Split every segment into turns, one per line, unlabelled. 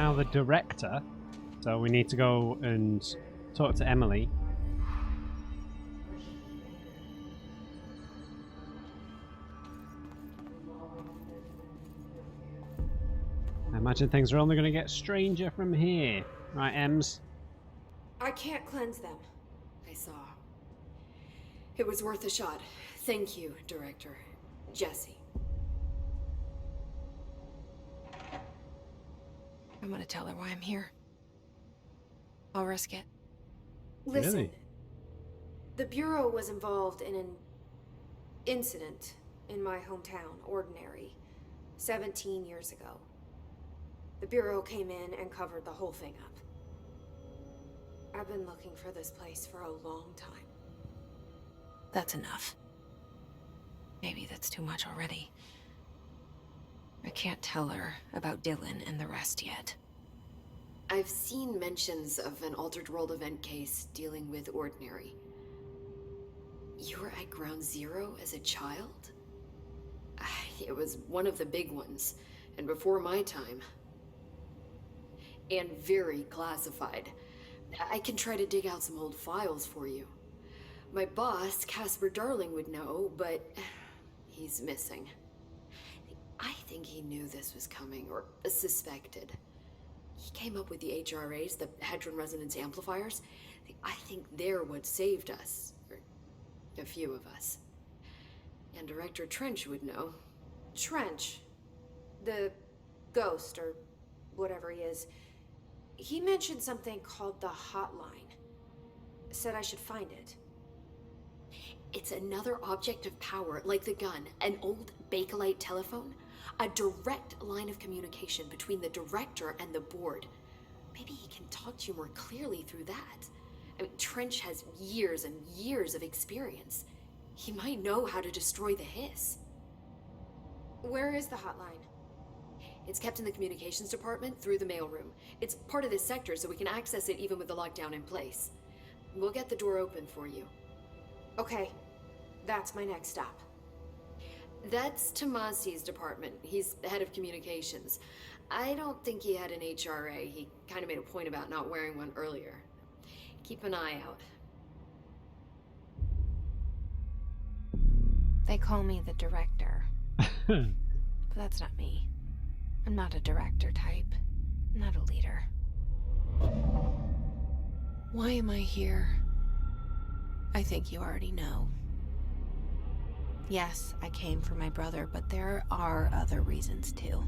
now the director, so we need to go and talk to Emily. I imagine things are only going to get stranger from here. Right, Ems?
I can't cleanse them. I saw. It was worth a shot. Thank you, Director. Jesse. I'm gonna tell her why I'm here. I'll risk it. Listen.
Really?
The Bureau was involved in an incident in my hometown, Ordinary, 17 years ago. The Bureau came in and covered the whole thing up. I've been looking for this place for a long time. That's enough. Maybe that's too much already. I can't tell her about Dylan and the rest yet. I've seen mentions of an Altered World event case dealing with Ordinary. You were at Ground Zero as a child? It was one of the big ones, and before my time. And very classified. I can try to dig out some old files for you. My boss, Casper Darling, would know, but he's missing. I think he knew this was coming, or suspected. He came up with the HRAs, the Hadron Resonance Amplifiers. I think they're what saved us. Or a few of us. And Director Trench would know. Trench? The ghost, or whatever he is. He mentioned something called the Hotline. Said I should find it. It's another object of power, like the gun, an old Bakelite telephone. A direct line of communication between the director and the board. Maybe he can talk to you more clearly through that. I mean, Trench has years and years of experience. He might know how to destroy the hiss. Where is the hotline? It's kept in the communications department through the mailroom. It's part of this sector, so we can access it even with the lockdown in place. We'll get the door open for you. Okay, that's my next stop. That's Tomasi's department. He's the head of communications. I don't think he had an HRA. He kind of made a point about not wearing one earlier. Keep an eye out. They call me the director. But that's not me. I'm not a director type. I'm not a leader. Why am I here? I think you already know. Yes, I came for my brother, but there are other reasons too.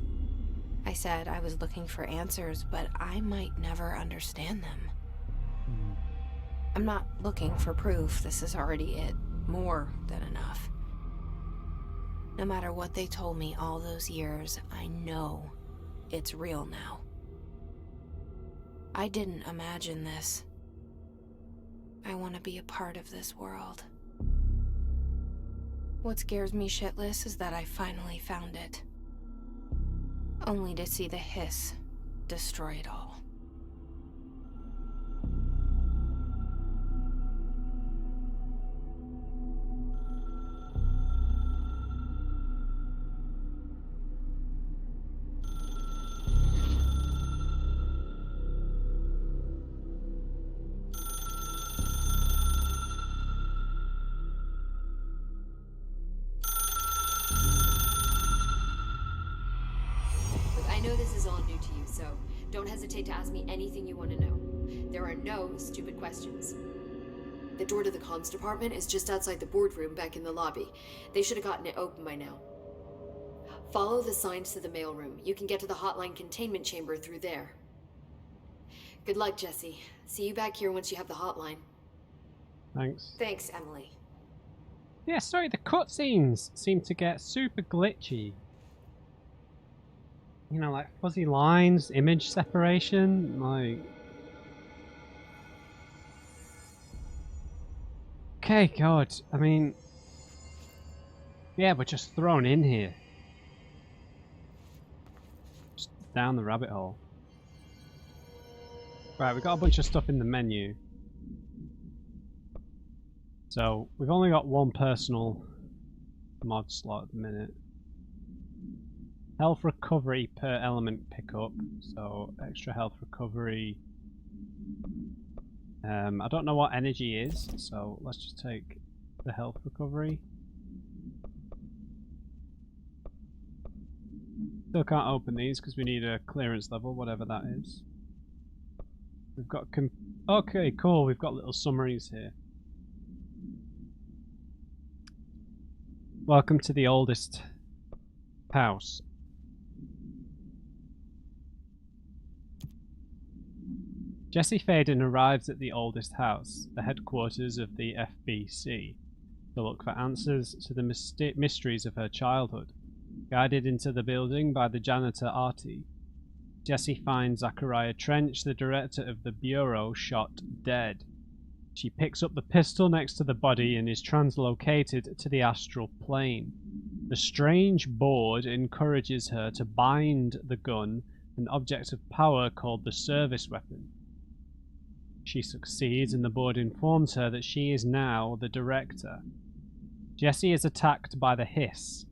I said I was looking for answers, but I might never understand them. I'm not looking for proof. This is already it. More than enough. No matter what they told me all those years, I know it's real now. I didn't imagine this. I want to be a part of this world. What scares me shitless is that I finally found it. Only to see the hiss destroy it all. I know this is all new to you, so don't hesitate to ask me anything you want to know. There are no stupid questions. The door to the comms department is just outside the boardroom back in the lobby. They should have gotten it open by now. Follow the signs to the mailroom. You can get to the hotline containment chamber through there. Good luck, Jesse. See you back here once you have the hotline.
Thanks.
Thanks, Emily.
Yeah, sorry, the cutscenes seem to get super glitchy. You know, like fuzzy lines, image separation, like... Okay, God, I mean... Yeah, we're just thrown in here. Just down the rabbit hole. Right, we've got a bunch of stuff in the menu. So, we've only got one personal mod slot at the minute. Health recovery per element pickup. So extra health recovery. I don't know what energy is, so let's just take the health recovery. Still can't open these because we need a clearance level, whatever that is. We've got okay, cool. We've got little summaries here. Welcome to the oldest house. Jesse Faden arrives at the oldest house, the headquarters of the FBC, to look for answers to the mysteries of her childhood. Guided into the building by the janitor Artie, Jesse finds Zachariah Trench, the director of the bureau, shot dead. She picks up the pistol next to the body and is translocated to the astral plane. The strange board encourages her to bind the gun, an object of power called the service weapon. She succeeds, and the board informs her that she is now the director. Jesse is attacked by the Hiss,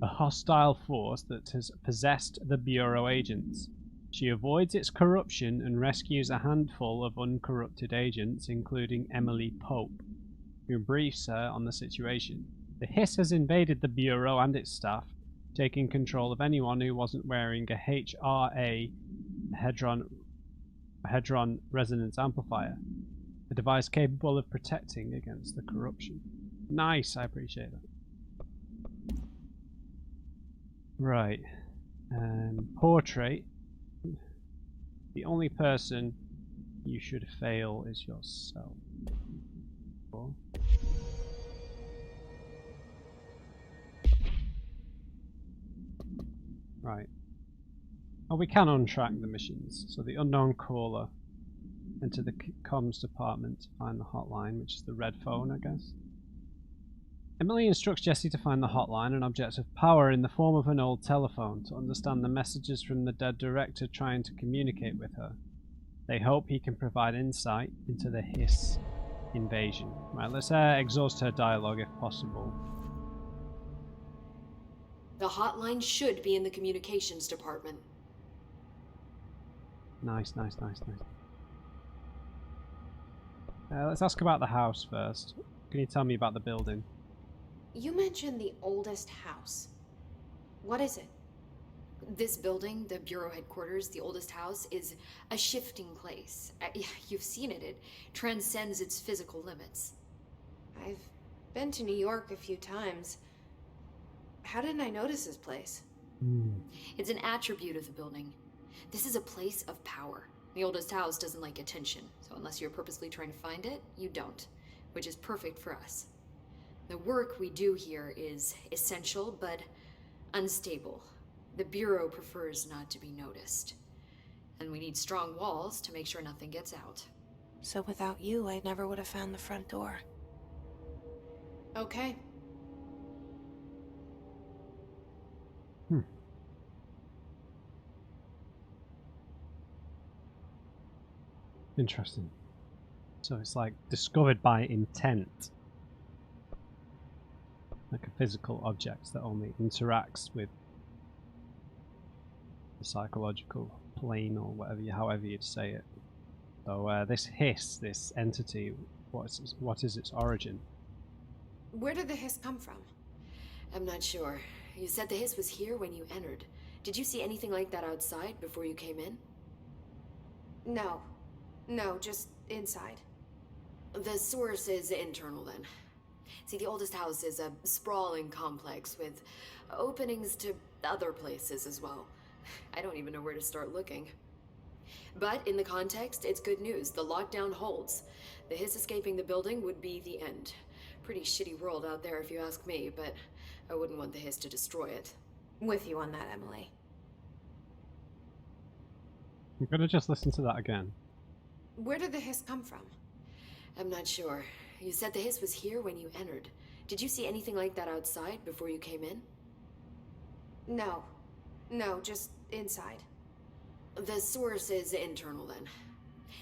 a hostile force that has possessed the Bureau agents. She avoids its corruption and rescues a handful of uncorrupted agents, including Emily Pope, who briefs her on the situation. The Hiss has invaded the Bureau and its staff, taking control of anyone who wasn't wearing a HRA, Hadron Resonance Amplifier, a device capable of protecting against the corruption. Nice, I appreciate that. Right. Portrait. The only person you should fail is yourself. Cool. Right. Oh, we can untrack the missions. So the unknown caller. Enter the comms department to find the hotline, which is the red phone, I guess. Emily instructs Jesse to find the hotline, an object of power in the form of an old telephone, to understand the messages from the dead director trying to communicate with her. They hope he can provide insight into the Hiss invasion. Right, let's exhaust her dialogue if possible.
The hotline should be in the communications department.
Nice. Let's ask about the house first. Can you tell me about the building?
You mentioned the oldest house. What is it?
This building, the Bureau headquarters, the oldest house, is a shifting place. You've seen it. It transcends its physical limits.
I've been to New York a few times. How didn't I notice this place?
It's an attribute of the building. This is a place of power. The oldest house doesn't like attention, so unless you're purposely trying to find it, you don't, which is perfect for us. The work we do here is essential, but unstable. The Bureau prefers not to be noticed. And we need strong walls to make sure nothing gets out.
So without you, I never would have found the front door. Okay.
Interesting. So it's like discovered by intent. Like a physical object that only interacts with the psychological plane or whatever, however you'd say it. So this Hiss, this entity, what is its origin?
Where did the Hiss come from?
I'm not sure. You said the Hiss was here when you entered. Did you see anything like that outside before you came in?
No, just inside.
The source is internal then. See, the oldest house is a sprawling complex with openings to other places as well. I don't even know where to start looking. But in the context, it's good news. The lockdown holds. The Hiss escaping the building would be the end. Pretty shitty world out there if you ask me, but I wouldn't want the Hiss to destroy it.
With you on that, Emily.
I'm gonna just listen to that again.
Where did the Hiss come from?
I'm not sure. You said the Hiss was here when you entered. Did you see anything like that outside before you came in?
No, just inside.
The source is internal then.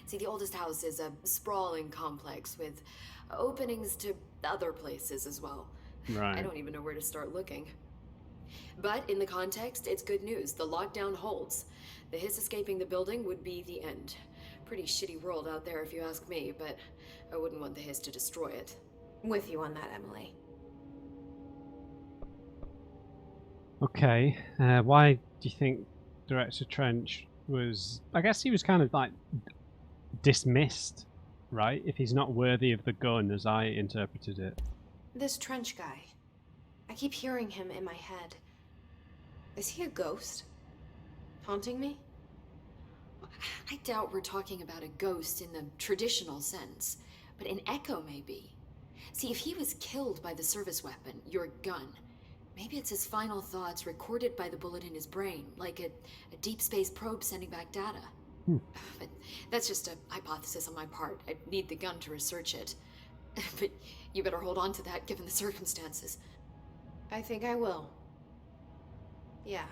See, the oldest house is a sprawling complex with openings to other places as well.
Right.
I don't even know where to start looking. But in the context, it's good news. The lockdown holds. The hiss escaping the building would be the end. Pretty shitty world out there if you ask me, but I wouldn't want the hiss to destroy it.
With you on that, Emily.
Okay, why do you think Director Trench was... I guess he was kind of like dismissed, right? If he's not worthy of the gun, as I interpreted it.
This Trench guy. I keep hearing him in my head. Is he a ghost? Haunting me?
I doubt we're talking about a ghost in the traditional sense, but an echo maybe. See, if he was killed by the service weapon, your gun, maybe it's his final thoughts recorded by the bullet in his brain, like a deep space probe sending back data. But that's just a hypothesis on my part. I'd need the gun to research it. But you better hold on to that given the circumstances.
I think I will. Yeah.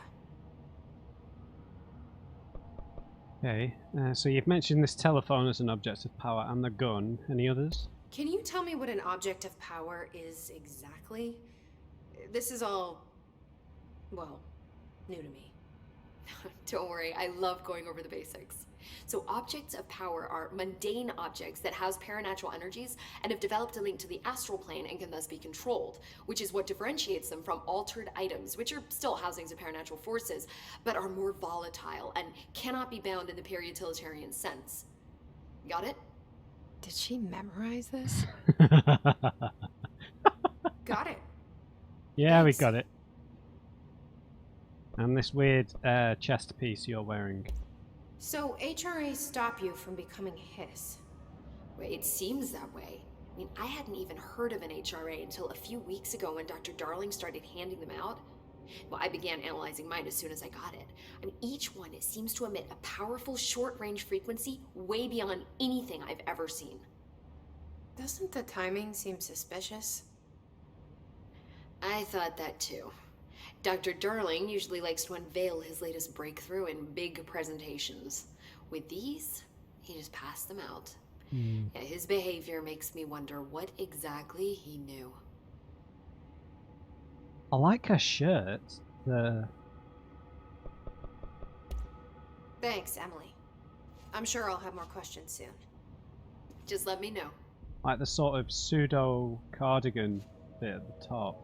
Okay, so you've mentioned this telephone as an object of power and the gun. Any others?
Can you tell me what an object of power is exactly? This is all, well, new to me.
Don't worry, I love going over the basics. So objects of power are mundane objects that house paranatural energies and have developed a link to the astral plane and can thus be controlled, which is what differentiates them from altered items, which are still housings of paranatural forces, but are more volatile and cannot be bound in the pure utilitarian sense. Got it?
Did she memorize this? Got it.
Yeah,
Thanks.
we got it. And this weird chest piece you're wearing.
So HRA stop you from becoming Hiss?
Well, it seems that way. I mean, I hadn't even heard of an HRA until a few weeks ago when Dr. Darling started handing them out. Well, I began analyzing mine as soon as I got it. I mean, each one, it seems to emit a powerful short-range frequency way beyond anything I've ever seen.
Doesn't the timing seem suspicious?
I thought that too. Dr. Darling usually likes to unveil his latest breakthrough in big presentations. With these, he just passed them out. Yeah, his behavior makes me wonder what exactly he knew.
I like her shirt.
Thanks, Emily. I'm sure I'll have more questions soon.
Just let me know.
Like the sort of pseudo cardigan bit at the top.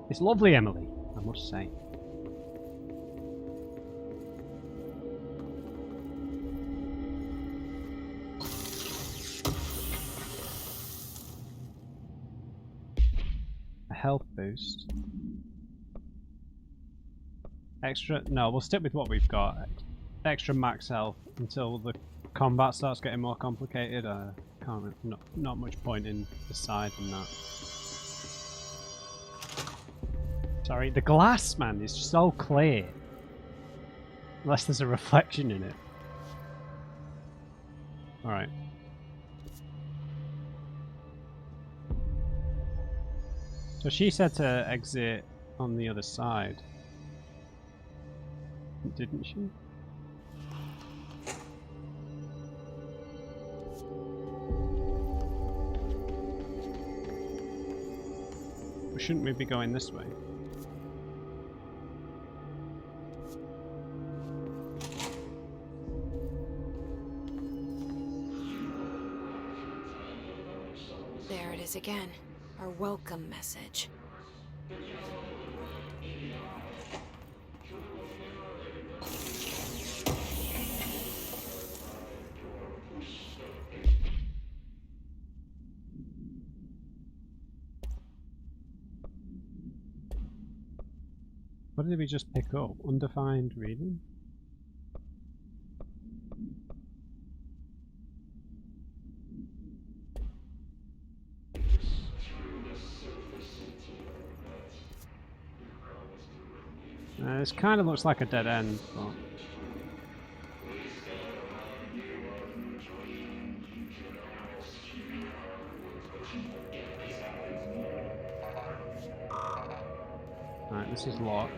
It's lovely, Emily, I must say. A health boost. Extra... No, we'll stick with what we've got. Extra max health until the combat starts getting more complicated. Can't... Not much point in deciding that. Sorry, the glass, man, is so clear. Unless there's a reflection in it. Alright. So she said to exit on the other side. Didn't she? Or shouldn't we be going this way?
There it is again. Our welcome message.
What did we just pick up? Undefined reading? This kind of looks like a dead end, but... Alright, this is locked.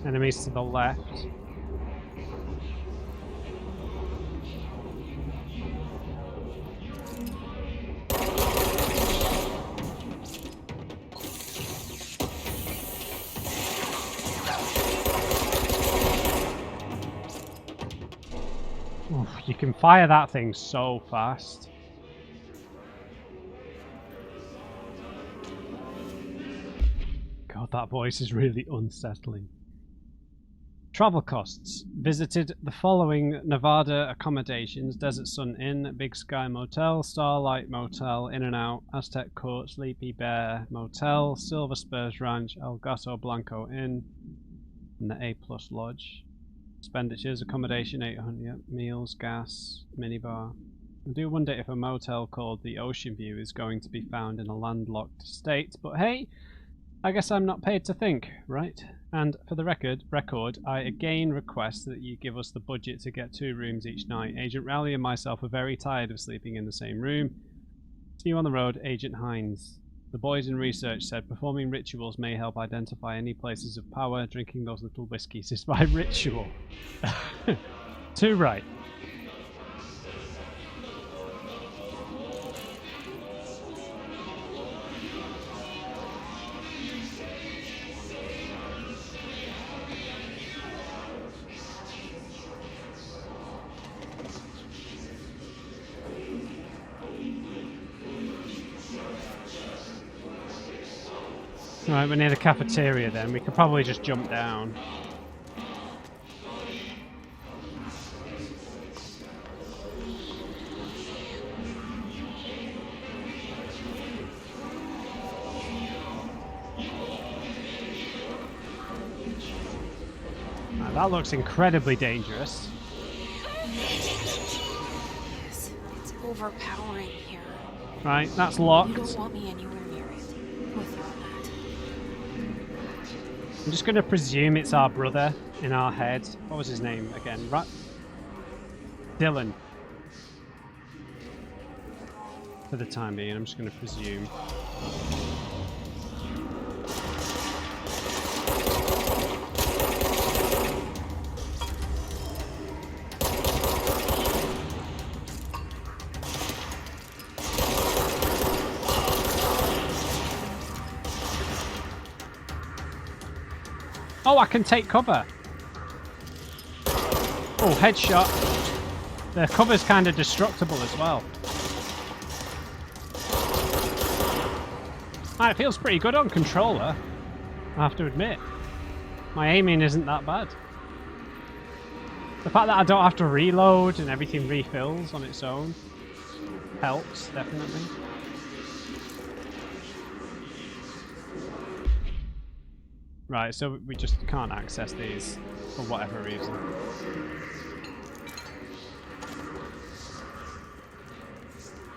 Enemies to the left. Oof, you can fire that thing so fast. God, that voice is really unsettling. Travel costs. Visited the following Nevada accommodations: Desert Sun Inn, Big Sky Motel, Starlight Motel, In-N-Out, Aztec Court, Sleepy Bear Motel, Silver Spurs Ranch, El Gato Blanco Inn, and the A Plus Lodge. Expenditures: accommodation 800, meals, gas, minibar. I do wonder if a motel called the Ocean View is going to be found in a landlocked state, but hey, I guess I'm not paid to think, right? And for the record, I again request that you give us the budget to get 2 rooms each night. Agent Rowley and myself are very tired of sleeping in the same room. See you on the road, Agent Hines. The boys in research said performing rituals may help identify any places of power. Drinking those little whiskies is by ritual. Too right. Right, we're near the cafeteria then. We could probably just jump down. Right, that looks incredibly dangerous.
Yes, it's overpowering here.
Right, that's locked.
You don't want me anywhere near it. With all that.
I'm just going to presume it's our brother in our head. What was his name again? Dylan. For the time being, I'm just going to presume. Oh, I can take cover. Oh, headshot. The cover's kind of destructible as well. It feels pretty good on controller, I have to admit. My aiming isn't that bad. The fact that I don't have to reload and everything refills on its own helps, definitely. Right, so we just can't access these for whatever reason.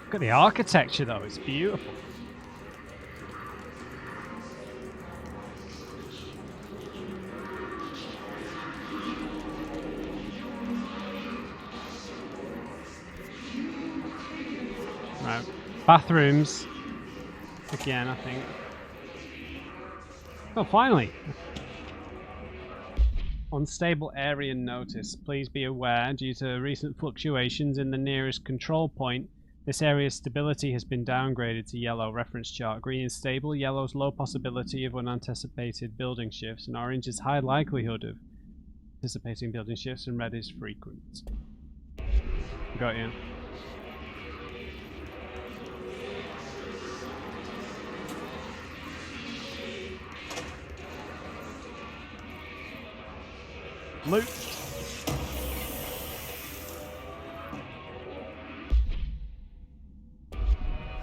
Look at the architecture though, it's beautiful. Right, bathrooms again, I think. Oh, finally! Unstable area notice. Please be aware, due to recent fluctuations in the nearest control point, this area's stability has been downgraded to yellow. Reference chart. Green is stable, yellow is low possibility of unanticipated building shifts, and orange is high likelihood of anticipating building shifts, and red is frequent. Got you. Loot.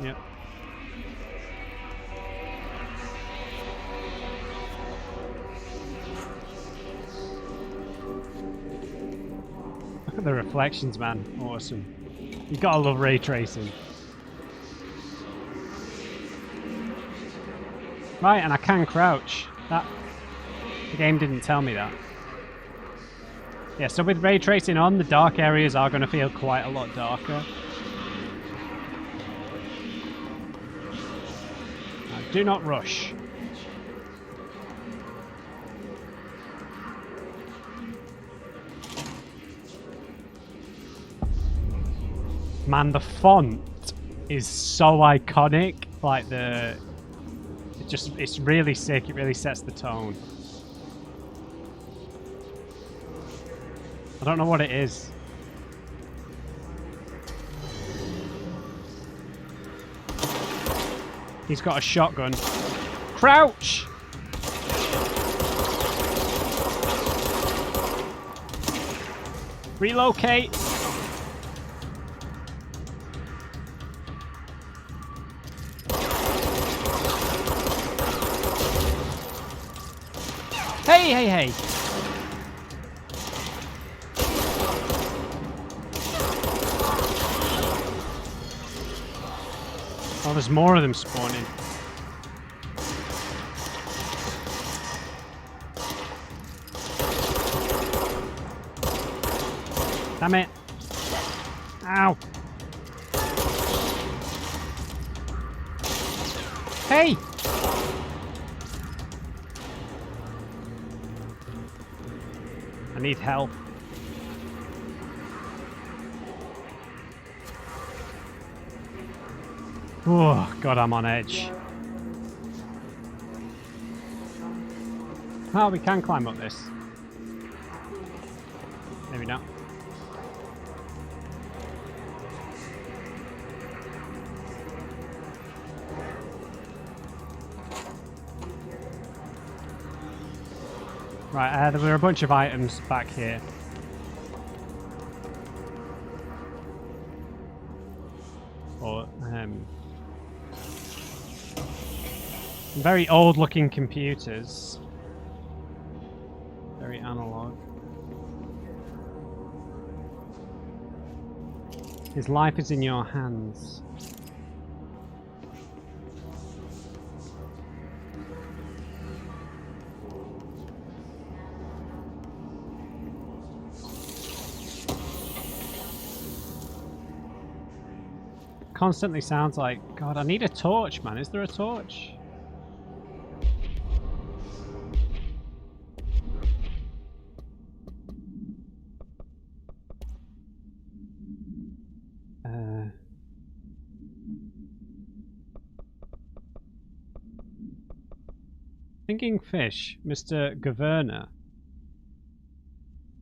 Yep. Look at the reflections, man. Awesome. You gotta love ray tracing. Right, and I can crouch. The game didn't tell me that. Yeah, so with ray tracing on, the dark areas are going to feel quite a lot darker. Now, do not rush. Man, the font is so iconic. Like it's really sick. It really sets the tone. I don't know what it is. He's got a shotgun. Crouch! Relocate! Hey, hey, hey! Oh, there's more of them spawning. Damn it! Ow! Hey! I need help. Oh, God, I'm on edge. Oh, we can climb up this. Maybe not. Right, there were a bunch of items back here. Or, very old-looking computers. Very analog. His life is in your hands. Constantly sounds like, God, I need a torch, man. Is there a torch? Thinking fish, Mr. Governor.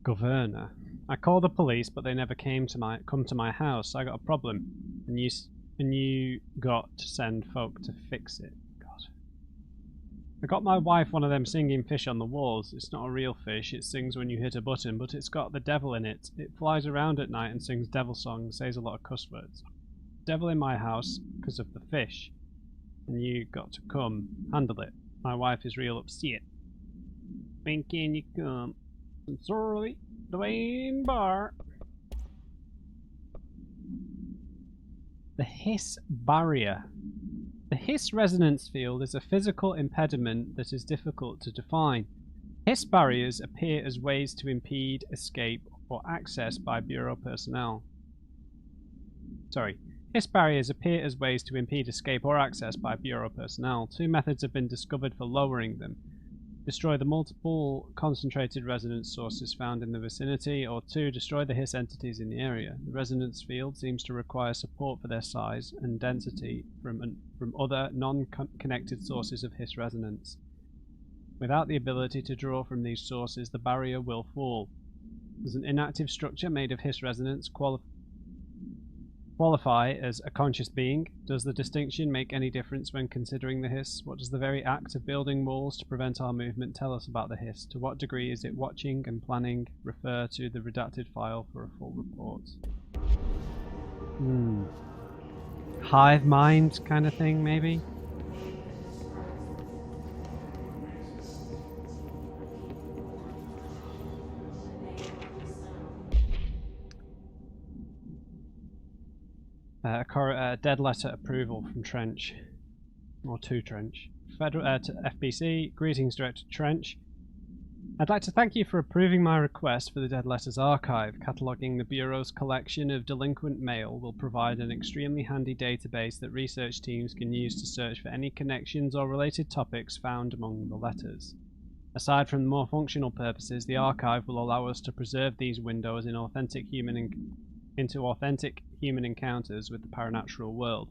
Governor. I called the police, but they never come to my house. I got a problem, and you got to send folk to fix it. God. I got my wife one of them singing fish on the walls. It's not a real fish. It sings when you hit a button, but it's got the devil in it. It flies around at night and sings devil songs, says a lot of cuss words. Devil in my house because of the fish, and you got to come handle it. My wife is real upset. When can you come? Sorry. Dwayne Barr. The Hiss Barrier. The Hiss resonance field is a physical impediment that is difficult to define. Hiss barriers appear as ways to impede escape or access by Bureau personnel. Hiss barriers appear as ways to impede escape or access by Bureau personnel. Two methods have been discovered for lowering them. Destroy the multiple concentrated resonance sources found in the vicinity, or 2. Destroy the Hiss entities in the area. The resonance field seems to require support for their size and density from other non-connected sources of Hiss resonance. Without the ability to draw from these sources, the barrier will fall. Does an inactive structure made of Hiss resonance qualify as a conscious being? Does the distinction make any difference when considering the Hiss? What does the very act of building walls to prevent our movement tell us about the Hiss? To what degree is it watching and planning? Refer to the redacted file for a full report. Hive mind kind of thing, maybe? Dead letter approval from Trench. Or to Trench. To FBC. Greetings, Director Trench. I'd like to thank you for approving my request for the Dead Letters Archive. Cataloguing the Bureau's collection of delinquent mail will provide an extremely handy database that research teams can use to search for any connections or related topics found among the letters. Aside from the more functional purposes, the archive will allow us to preserve these windows in authentic human into authentic human encounters with the paranatural world.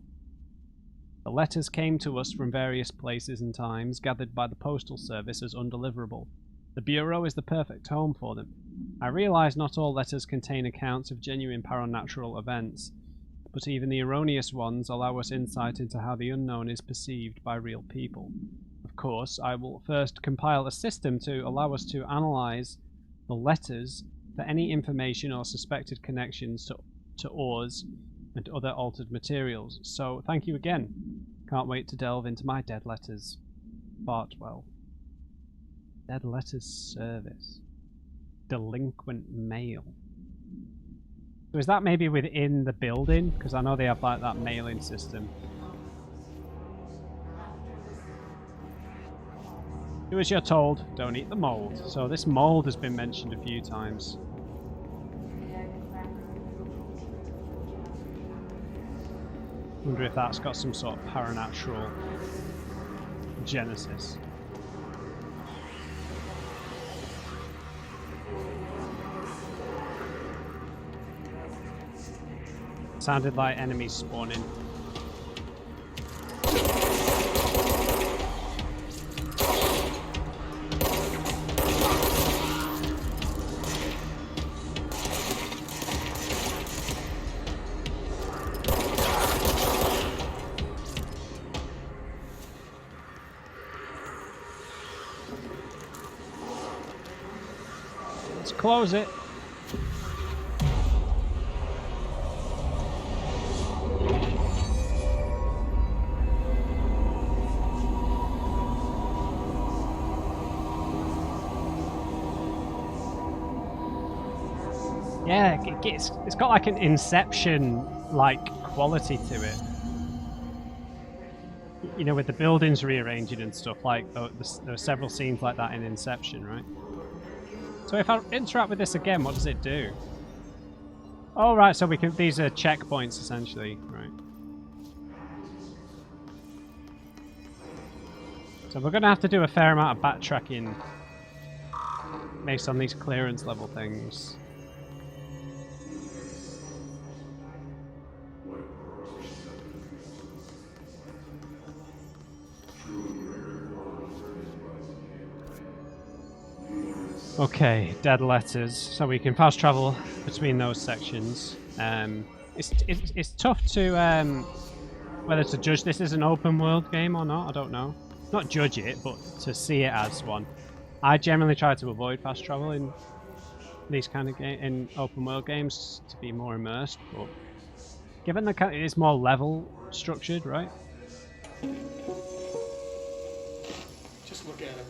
The letters came to us from various places and times, gathered by the Postal Service as undeliverable. The Bureau is the perfect home for them. I realise not all letters contain accounts of genuine paranatural events, but even the erroneous ones allow us insight into how the unknown is perceived by real people. Of course, I will first compile a system to allow us to analyse the letters for any information or suspected connections to ores and other altered materials. So, thank you again. Can't wait to delve into my dead letters. Part 12. Dead letters service. Delinquent mail. So is that maybe within the building? Because I know they have like that mailing system. Do as you're told, don't eat the mold. So this mold has been mentioned a few times. Wonder if that's got some sort of paranatural genesis. Sounded like enemies spawning. Let's close it. Yeah, it's got like an Inception-like quality to it. You know, with the buildings rearranging and stuff, like there are several scenes like that in Inception, right? So if I interact with this again, what does it do? Oh, right, so we can. These are checkpoints, essentially, right? So we're going to have to do a fair amount of backtracking based on these clearance level things. Okay, dead letters. So we can fast travel between those sections. It's tough to whether to judge this as an open world game or not. I don't know. Not judge it, but to see it as one. I generally try to avoid fast travel in these kind of in open world games to be more immersed. But given the it is more level structured, right?
Just look at it.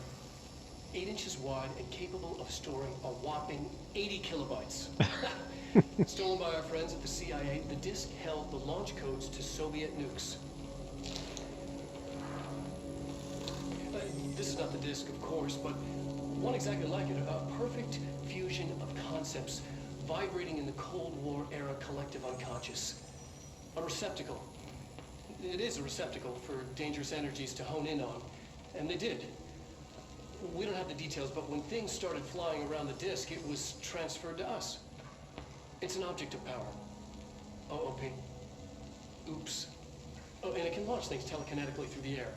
8 inches wide and capable of storing a whopping 80 kilobytes. Stolen by our friends at the CIA, the disk held the launch codes to Soviet nukes. This is not the disk, of course, but one exactly like it. A perfect fusion of concepts vibrating in the Cold War era collective unconscious. A receptacle. It is a receptacle for dangerous energies to hone in on, and they did. We don't have the details, but when things started flying around the disk, it was transferred to us. It's an object of power. OOP. Oops. Oh, and it can launch things telekinetically through the air.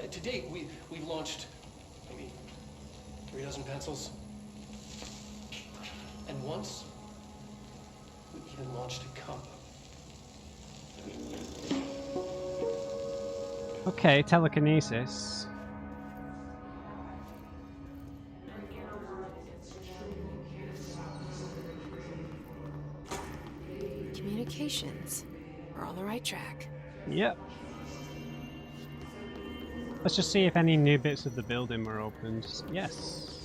To date, we've launched maybe 3 dozen pencils. And once, we even launched a cup.
Okay, telekinesis.
Communications. We're on the right track.
Yep. Let's just see if any new bits of the building were opened. Yes.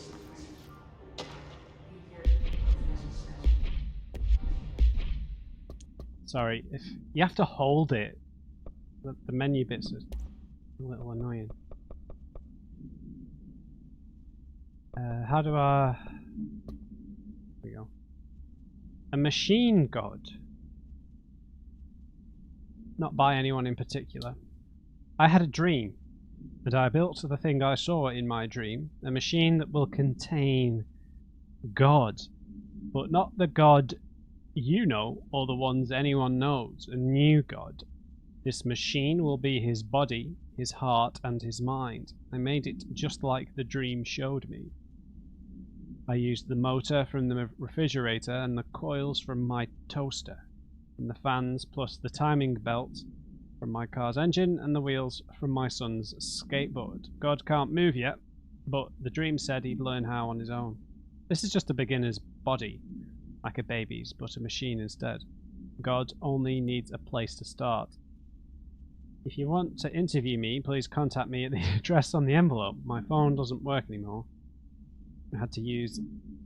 Sorry, if you have to hold it. The menu bits are a little annoying. How do I... There we go. A machine god. Not by anyone in particular. I had a dream, and I built the thing I saw in my dream, a machine that will contain God, but not the God you know, or the ones anyone knows, a new god. This machine will be his body, his heart, and his mind. I made it just like the dream showed me. I used the motor from the refrigerator and the coils from my toaster, and the fans plus the timing belt from my car's engine and the wheels from my son's skateboard. God can't move yet, but the dream said he'd learn how on his own. This is just a beginner's body, like a baby's, but a machine instead. God only needs a place to start. If you want to interview me, please contact me at the address on the envelope. My phone doesn't work anymore. I had to use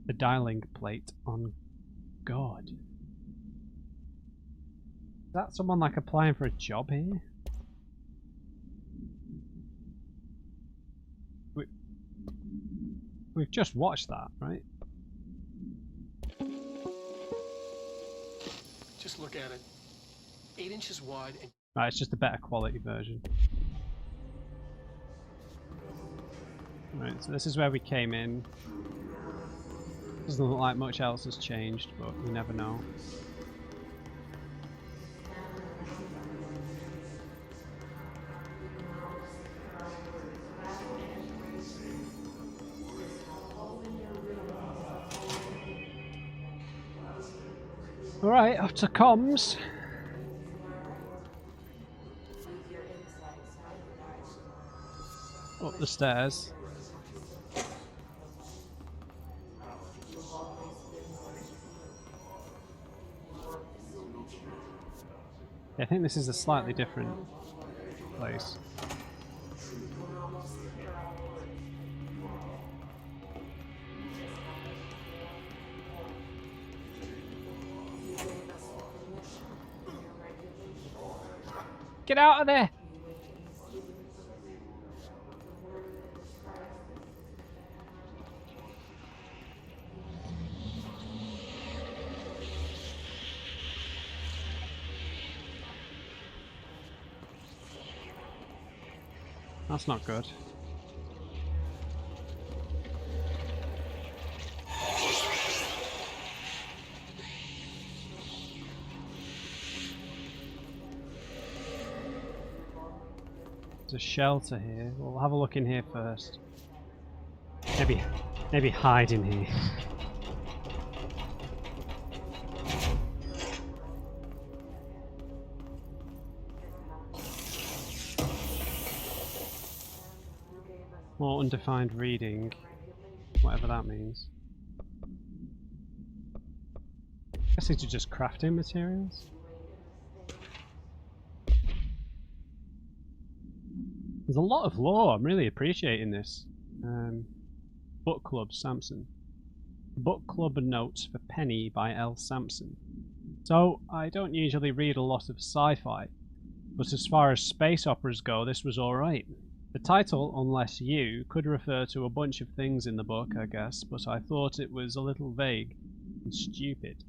the dialing plate on God. Is that someone like applying for a job here? We've just watched that, right?
Just look at it. 8 inches wide and...
Right, it's just a better quality version. Right, so this is where we came in. Doesn't look like much else has changed, but you never know. Alright, off to comms. Up the stairs. I think this is a slightly different place. Get out of there! That's not good. There's a shelter here. We'll have a look in here first. Maybe hide in here. More undefined reading, whatever that means. I guess these are just crafting materials. There's a lot of lore. I'm really appreciating this. Book Club Samson. Book Club Notes for Penny by L. Sampson. So, I don't usually read a lot of sci-fi, but as far as space operas go, this was alright. The title, Unless You, could refer to a bunch of things in the book, I guess, but I thought it was a little vague and stupid.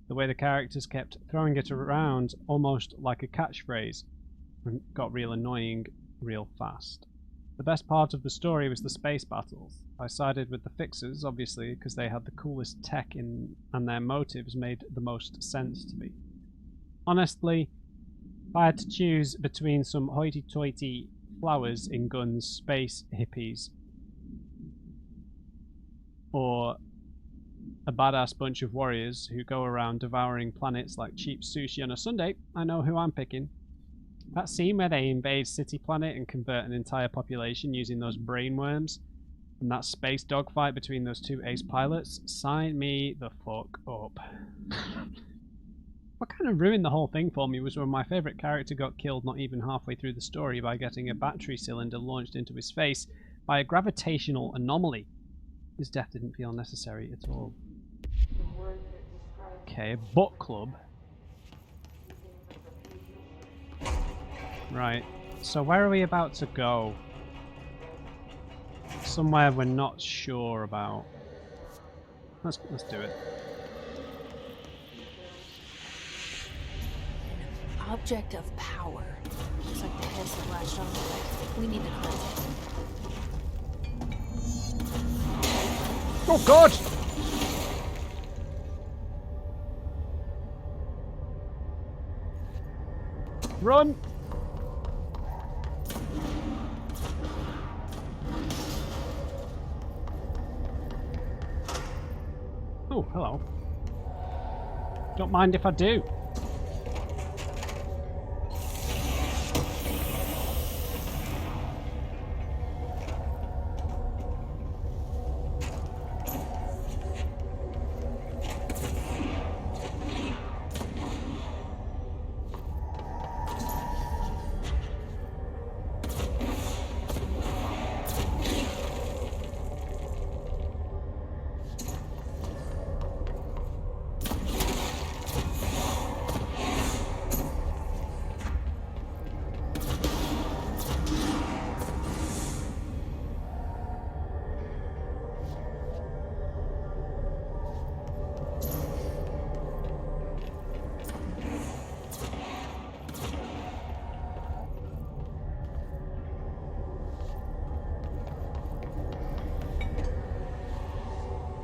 The way the characters kept throwing it around almost like a catchphrase got real annoying real fast. The best part of the story was the space battles. I sided with the Fixers, obviously, because they had the coolest tech in, and their motives made the most sense to me. Honestly, if I had to choose between some hoity-toity flowers in guns, space hippies, or a badass bunch of warriors who go around devouring planets like cheap sushi on a Sunday, I know who I'm picking. That scene where they invade City Planet and convert an entire population using those brainworms, and that space dogfight between those two ace pilots, sign me the fuck up. What kind of ruined the whole thing for me was when my favourite character got killed not even halfway through the story by getting a battery cylinder launched into his face by a gravitational anomaly. His death didn't feel necessary at all. Okay, book club. Right, so where are we about to go? Somewhere we're not sure about. Let's do it.
Object of power. Looks like the heads have latched on to it. We need to cleanse it.
Oh God! Run! Oh, hello. Don't mind if I do.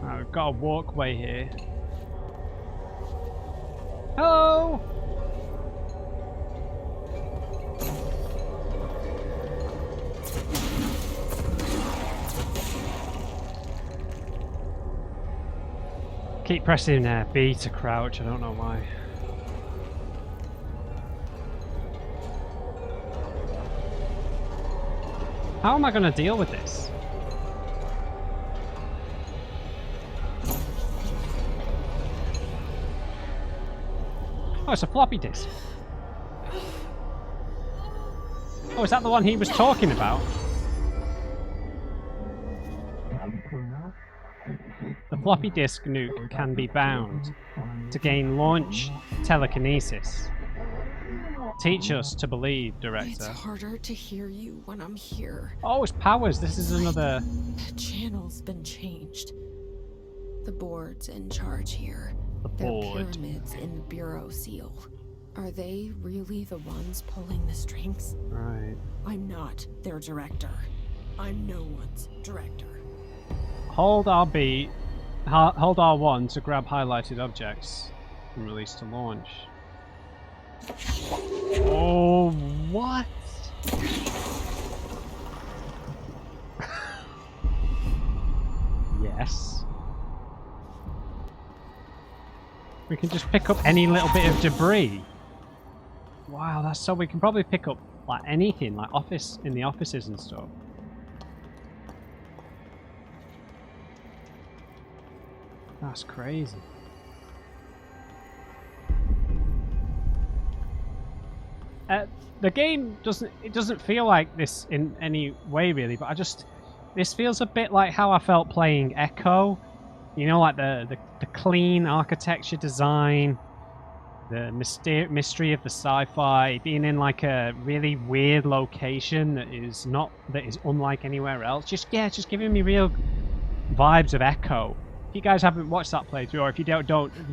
I've got a walkway here. Hello! Keep pressing B to crouch, I don't know why. How am I going to deal with this? Oh, it's a floppy disk. Oh, is that the one he was talking about? The floppy disk nuke can be bound to gain launch telekinesis. Teach us to believe, Director.
It's harder to hear you when I'm here.
Oh, it's powers. This is another...
The channel's been changed. The board's in charge here.
The
They're
board.
pyramids in the Bureau seal. Are they really the ones pulling the strings?
Right.
I'm not their director. I'm no one's director.
Hold RB... Hold R1 to grab highlighted objects and release to launch. Oh, what? Yes. We can just pick up any little bit of debris. Wow, that's so we can probably pick up like anything, like in the offices and stuff. That's crazy. The game doesn't feel like this in any way really, but this feels a bit like how I felt playing Echo. You know, like the clean architecture design, the mystery of the sci-fi, being in like a really weird location that is unlike anywhere else. Just giving me real vibes of Echo. If you guys haven't watched that playthrough, or if you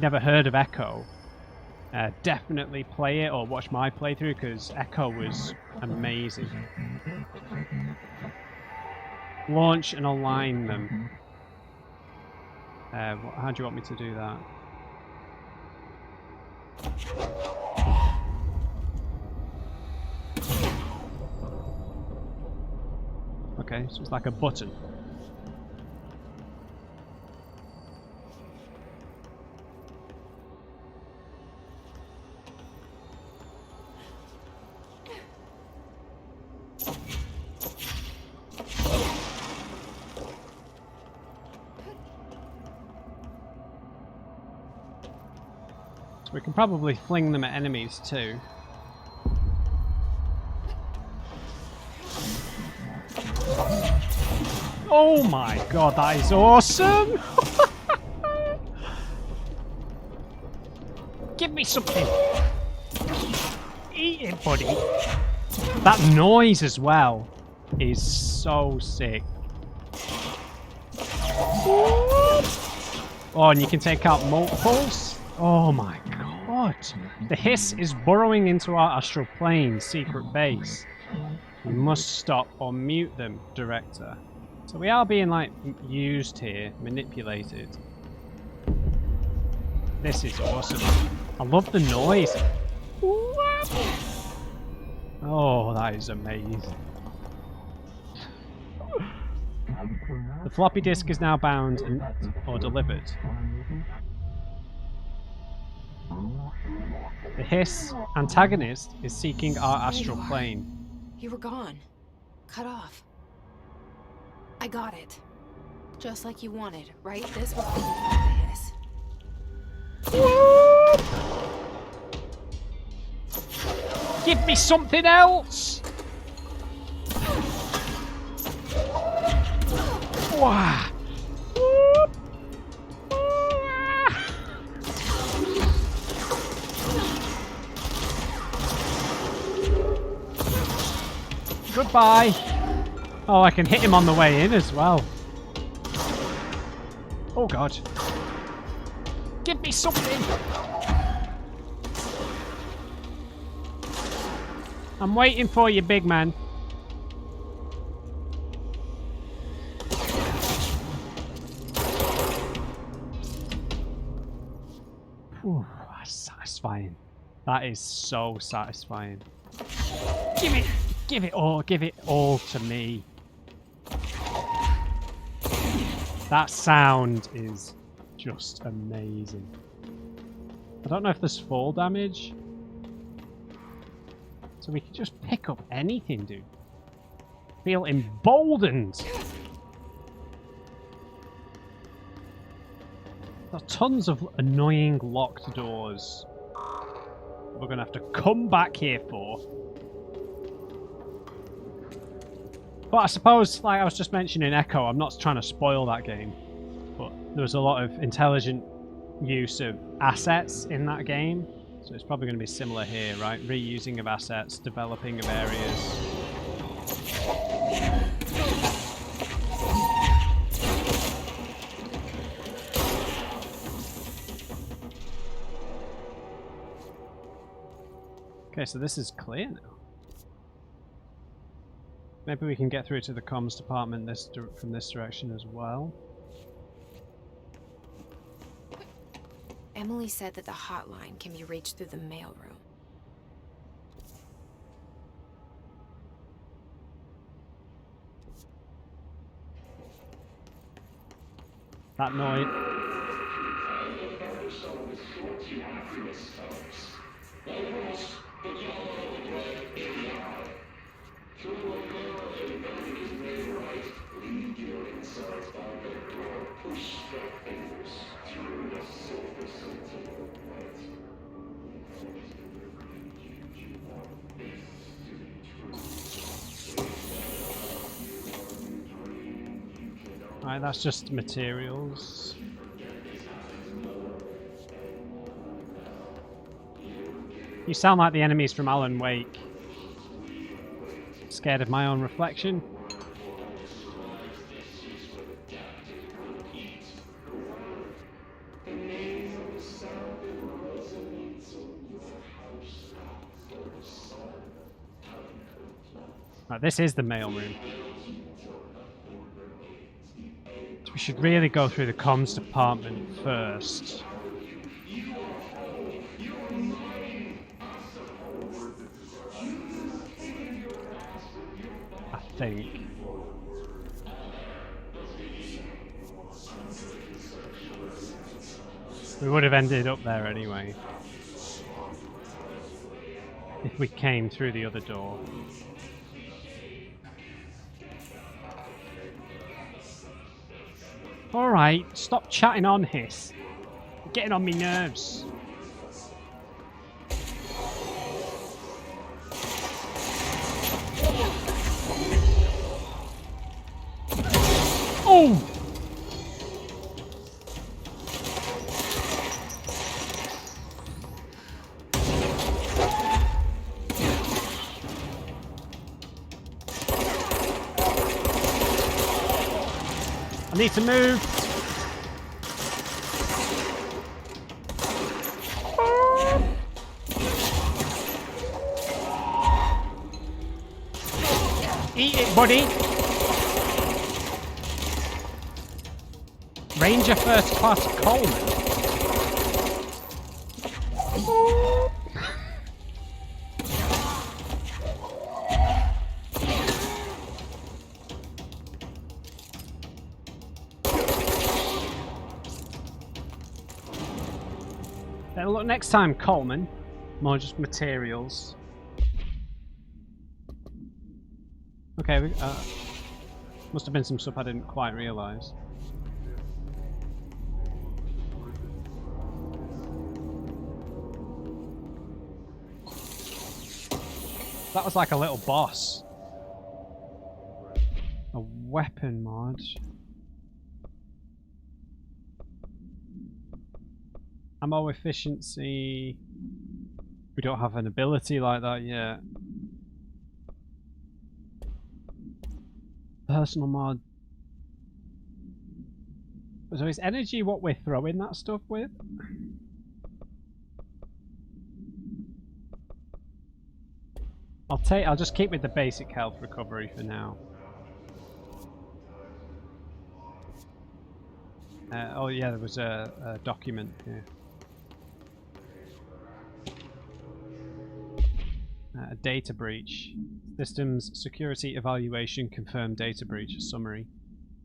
never heard of Echo, definitely play it or watch my playthrough because Echo was amazing. Launch and align them. How do you want me to do that? Okay, so it's like a button. We can probably fling them at enemies too. Oh my god, that is awesome! Give me something! Eat it, buddy! That noise as well is so sick. Oh, and you can take out multiples? Oh my god. The hiss is burrowing into our astral plane secret base. We must stop or mute them, Director. So we are being like used here, manipulated. This is awesome. I love the noise. Oh, that is amazing. The floppy disk is now bound or delivered. The Hiss antagonist is seeking our astral plane.
You were gone. Cut off. I got it. Just like you wanted, right? This was the Hiss.
Give me something else! Wow. Goodbye. Oh, I can hit him on the way in as well. Oh god. Give me something! I'm waiting for you, big man. Whew, that's satisfying. That is so satisfying. Give it all to me. That sound is just amazing. I don't know if there's fall damage. So we can just pick up anything, dude. Feel emboldened. There are tons of annoying locked doors we're gonna have to come back here for. But I suppose, like I was just mentioning Echo, I'm not trying to spoil that game, but there was a lot of intelligent use of assets in that game. So it's probably going to be similar here, right? Reusing of assets, developing of areas. Okay, so this is clear now. Maybe we can get through to the comms department from this direction as well.
Emily said that the hotline can be reached through the mailroom.
That noise. Right, that's just materials. You sound like the enemies from Alan Wake. Scared of my own reflection. Right, this is the mailroom. We should really go through the comms department first. I think. We would have ended up there anyway. If we came through the other door. Alright, stop chatting on, Hiss. You're getting on me nerves. Oh! I need to move. Eat it, buddy. Ranger First Class Coleman. look, next time, Coleman. More just materials. Okay, must have been some stuff I didn't quite realise. That was like a little boss. A weapon mod. Ammo efficiency. We don't have an ability like that yet. Personal mod. So is energy what we're throwing that stuff with? I'll just keep with the basic health recovery for now. Oh yeah, there was a document here. A data breach. Systems security evaluation confirmed data breach summary.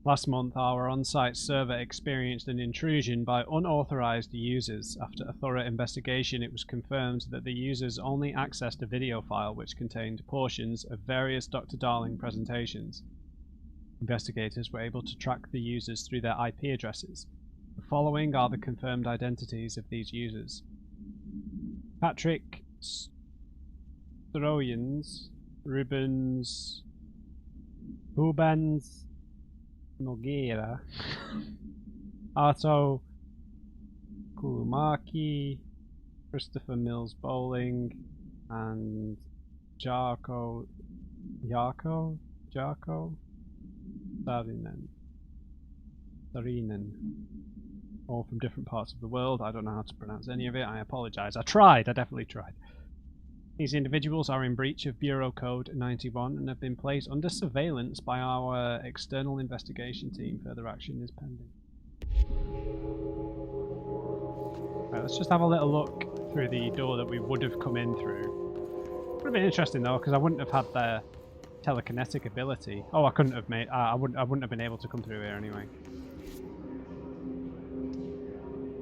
Last month, our on-site server experienced an intrusion by unauthorized users. After a thorough investigation, it was confirmed that the users only accessed a video file which contained portions of various Dr. Darling presentations. Investigators were able to track the users through their IP addresses. The following are the confirmed identities of these users. Patrick Stroyens, Rubens Nogueira, Arto Kulumaki, Christopher Mills Bowling, and Jarko Sarinen. All from different parts of the world. I don't know how to pronounce any of it. I apologise. I tried. I definitely tried. These individuals are in breach of Bureau Code 91 and have been placed under surveillance by our external investigation team. Further action is pending. Right, let's just have a little look through the door that we would have come in through. Would have been interesting though, because I wouldn't have had the telekinetic ability. Oh, I couldn't have made. I wouldn't have been able to come through here anyway.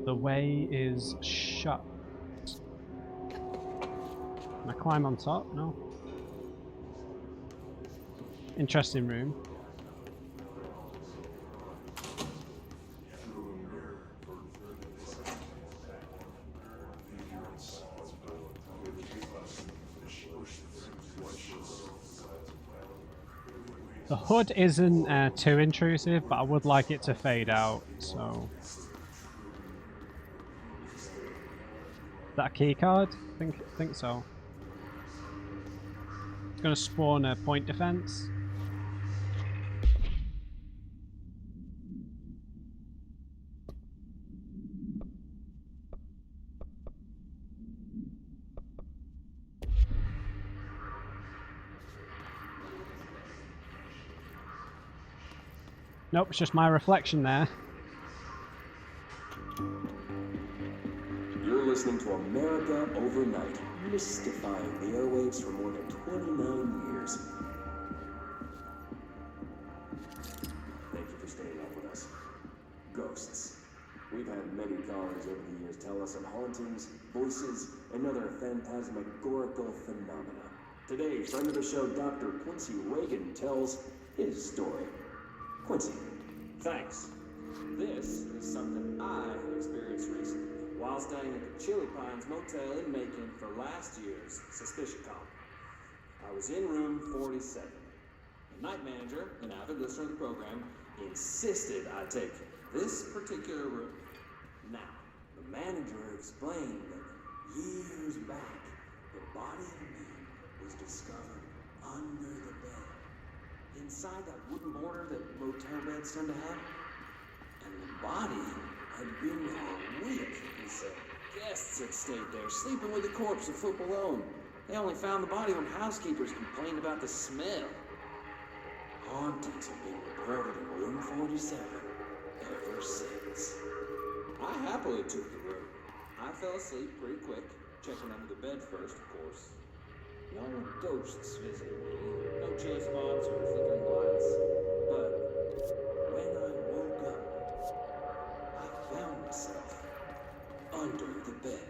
The way is shut. Can I climb on top? No. Interesting room. The hood isn't too intrusive, but I would like it to fade out, so... Is that a key card? Think so. It's going to spawn a point defense. Nope, it's just my reflection there.
You're listening to America Overnight, mystifying the airwaves for more than 29 years. Thank you for staying up with us. Ghosts. We've had many callers over the years tell us of hauntings, voices, and other phantasmagorical phenomena. Today, friend of the show, Dr. Quincy Reagan, tells his story. Quincy. Thanks. This is something I experienced recently while staying at the Chili Pines Motel in Macon for last year's Suspicion Con. I was in room 47. The night manager, an avid listener of the program, insisted I take this particular room. Now, the manager explained that years back, the body of a man was discovered under the bed. Inside that wooden border that motel beds tend to have. And the body had been there a week, he said. Guests had stayed there, sleeping with the corpse a foot below. They only found the body when housekeepers complained about the smell. Hauntings have been reported in room 47 ever since. I happily took the room. I fell asleep pretty quick, checking under the bed first, of course. No ghosts visiting me, no chill spots or flickering lights. But when I woke up, I found myself under the bed.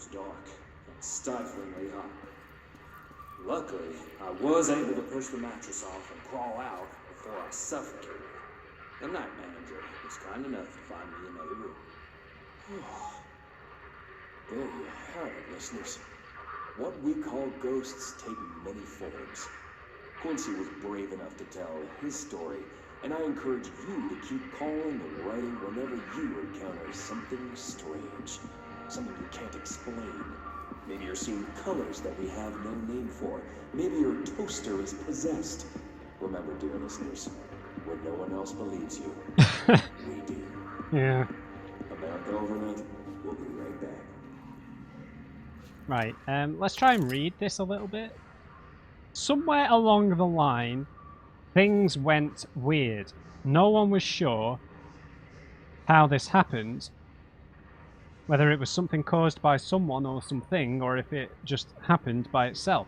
was dark and stiflingly hot. Luckily, I was able to push the mattress off and crawl out before I suffocated. The night manager was kind enough to find me another room. There you have it, listeners. What we call ghosts take many forms. Quincy was brave enough to tell his story, and I encourage you to keep calling and writing whenever you encounter something strange, something you can't explain. Maybe you're seeing colors that we have no name for. Maybe your toaster is possessed. Remember, dear listeners, when no one else believes you, we do.
Yeah.
America Overnight, we'll be right back.
Right, let's try and read this a little bit. Somewhere along the line, things went weird. No one was sure how this happened, whether it was something caused by someone or something, or if it just happened by itself.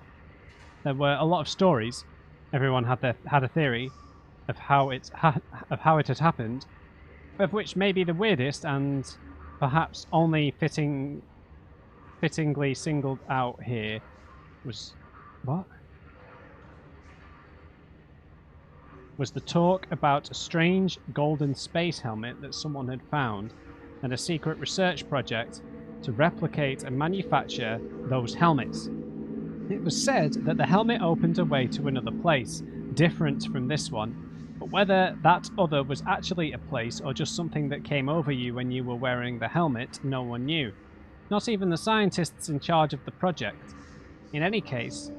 There were a lot of stories. Everyone had a theory of how it had happened, of which maybe the weirdest and perhaps only fittingly singled out here was what? Was the talk about a strange golden space helmet that someone had found, and a secret research project to replicate and manufacture those helmets. It was said that the helmet opened a way to another place, different from this one, but whether that other was actually a place or just something that came over you when you were wearing the helmet, no one knew. Not even the scientists in charge of the project. In any case,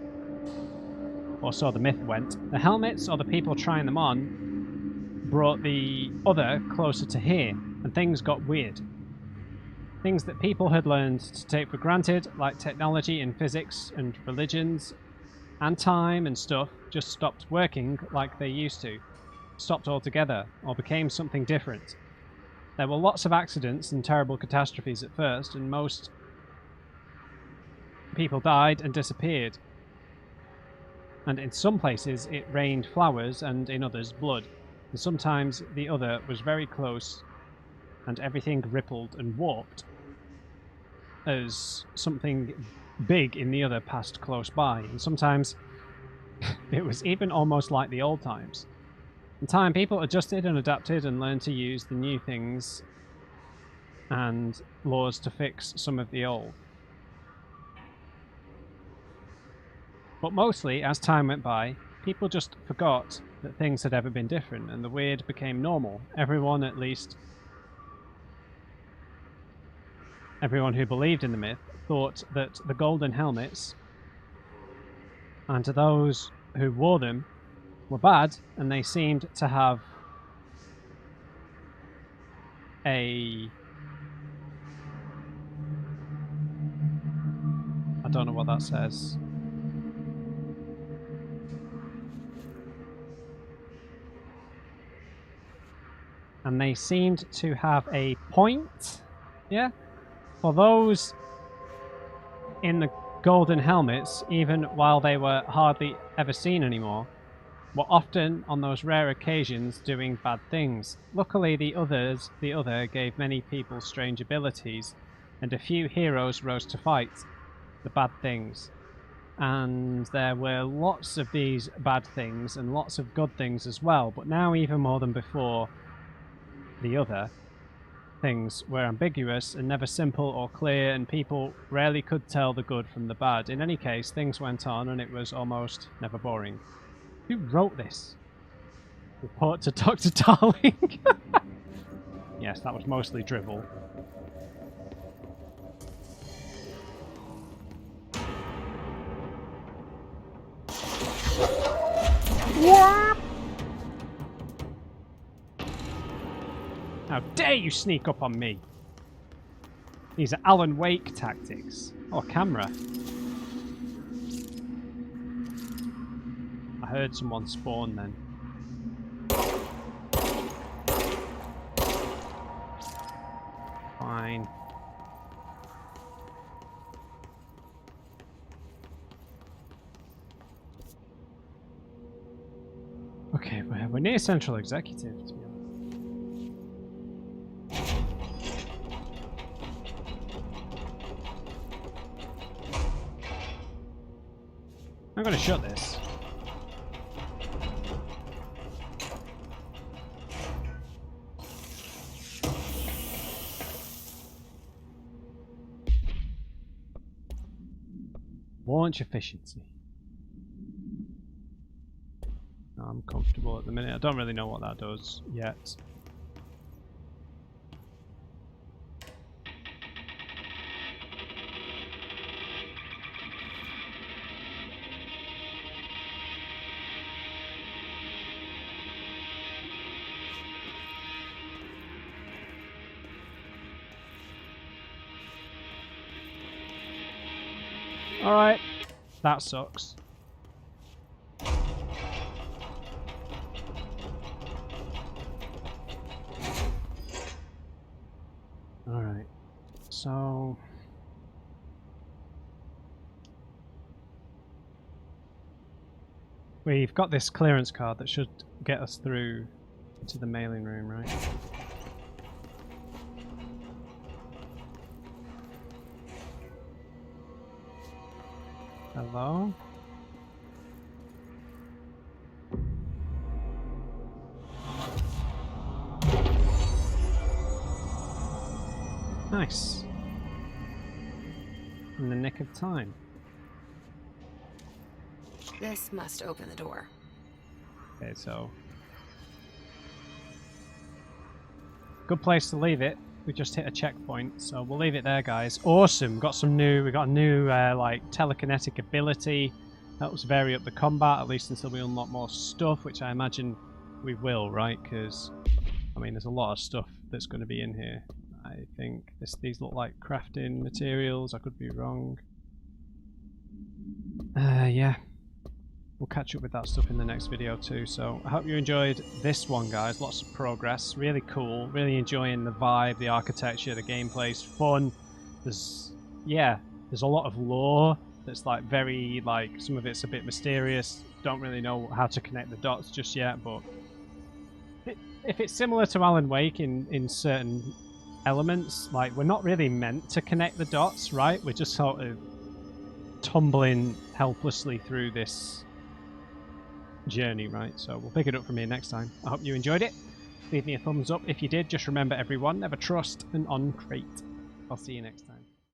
or so the myth went, the helmets or the people trying them on brought the other closer to here, and things got weird. Things that people had learned to take for granted, like technology and physics and religions and time and stuff, just stopped working like they used to. Stopped altogether, or became something different. There were lots of accidents and terrible catastrophes at first, and most people died and disappeared. And in some places it rained flowers, and in others blood. And sometimes the other was very close, and everything rippled and warped as something big in the other passed close by. And sometimes it was even almost like the old times. In time, people adjusted and adapted and learned to use the new things and laws to fix some of the old. But mostly, as time went by, people just forgot that things had ever been different, and the weird became normal. Everyone who believed in the myth thought that the golden helmets, and to those who wore them, were bad, and they seemed to have I don't know what that says. And they seemed to have a point, yeah? For those in the golden helmets, even while they were hardly ever seen anymore, were often, on those rare occasions, doing bad things. Luckily, the other gave many people strange abilities, and a few heroes rose to fight the bad things. And there were lots of these bad things, and lots of good things as well, but now even more than before, the other things were ambiguous and never simple or clear, and people rarely could tell the good from the bad. In any case, things went on, and it was almost never boring. Who wrote this? Report to Dr. Darling. Yes, that was mostly drivel. What? How dare you sneak up on me? These are Alan Wake tactics. Oh, camera. I heard someone spawn then. Fine. Okay, we're near Central Executive, to be honest. I'm going to shut this. Launch efficiency. I'm comfortable at the minute. I don't really know what that does yet. Alright, that sucks. Alright, so... we've got this clearance card that should get us through to the mailing room, right? Hello? Nice. In the nick of time.
This must open the door.
Okay, so... good place to leave it. We just hit a checkpoint, so we'll leave it there, guys. Awesome. Got some new... we got a new, like, telekinetic ability. Helps vary up the combat, at least until we unlock more stuff, which I imagine we will, right? Because, I mean, there's a lot of stuff that's going to be in here. I think these look like crafting materials. I could be wrong. Yeah. We'll catch up with that stuff in the next video too. So I hope you enjoyed this one, guys. Lots of progress. Really cool. Really enjoying the vibe, the architecture, the gameplay's fun. There's a lot of lore that's like very, like, some of it's a bit mysterious. Don't really know how to connect the dots just yet, but if it's similar to Alan Wake in certain elements, like, we're not really meant to connect the dots, right? We're just sort of tumbling helplessly through this journey, right? So we'll pick it up from here next time. I hope you enjoyed it. Leave me a thumbs up if you did. Just remember, everyone, never trust an on-crate. I'll see you next time.